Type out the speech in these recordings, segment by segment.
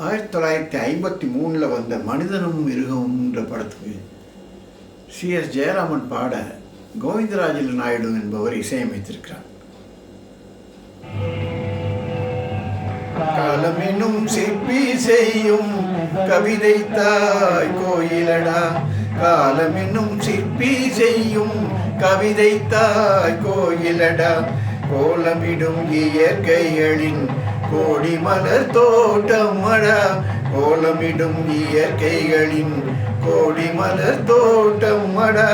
1953 வந்த மனிதனும் மிருகம்ன்ற படத்துக்கு சிஎஸ் ஜெயராமன் பாட கோவிந்தராஜ நாயுடு என்பவர் இசையமைத்திருக்கிறார். காலமெனும் சிற்பி செய்யும் கவிதை தாய் கோயிலடா, காலமெனும் சிற்பி செய்யும் கவிதை தாய் கோயிலடா, கோலமிடும் இயற்கைகளின் கோடி மலர் தோட்டமடா, கோலமிடும் இயற்கைகளின் கோடி மலர் தோட்டமடா,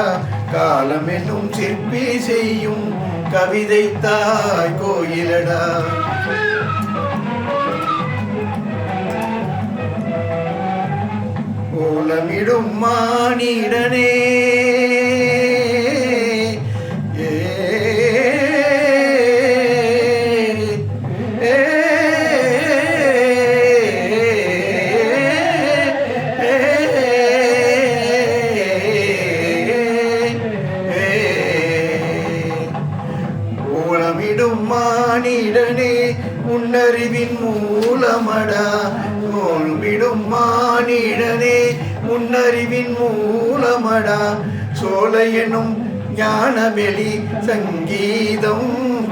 காலமெனும் சிற்பி செய்யும் கவிதை தாய் கோயிலடா. கோலமிடும் மானிடனே கோலமிடும் மானிடனே உன்னறிவின் மூலமடா, கோலமிடும் மானிடனே உன்னறிவின் மூலமடா, சோலையெனும் ஞானவெளி சங்கீதம்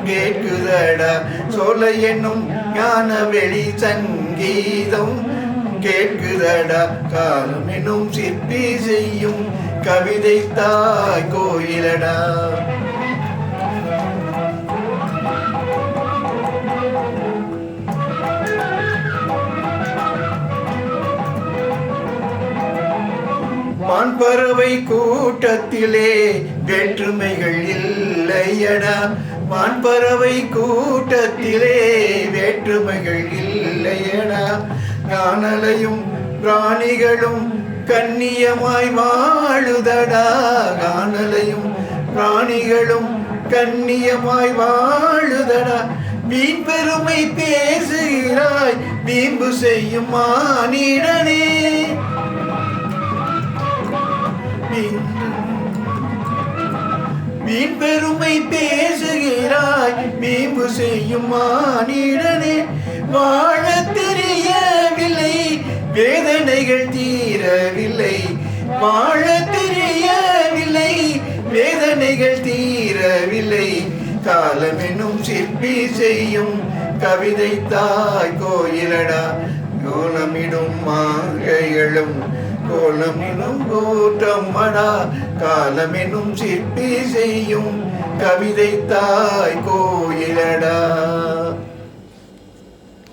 கேட்குதடா, சோலையெனும் ஞானவெளி சங்கீதம் கேட்குதடா, காலமெனும் சிற்பி செய்யும் கவிதை தாய் கோயிலடா. வான்பறவை கூட்டத்திலே வேற்றுமைகள் இல்லையடா, வான்பறவை கூட்டத்திலே வேற்றுமைகள் இல்லையடா, காணலையும் பிராணிகளும் கண்ணியமாய் வாழுதடா, காணலையும் பிராணிகளும் கண்ணியமாய் வாழுதடா, வீண் பெருமை பேசுகிறாய் வீம்பு செய்யும் மானிடனே, வீண் பெருமை பேசுகிறாய் வீம்பு செய்யும் மானிடனே, வாழ தெரியவில்லை வேதனைகள் தீரவில்லை, வாழ தெரியவில்லை வேதனைகள் தீரவில்லை, காலமெனும் சிற்பி செய்யும் கவிதை தாய் கோயிலடா, கோலமிடும் மாங்கைகளும் கோலமெனும் கூட்டமடா, காலமெனும் சிற்பி செய்யும் கவிதை தாய் கோயிலடா.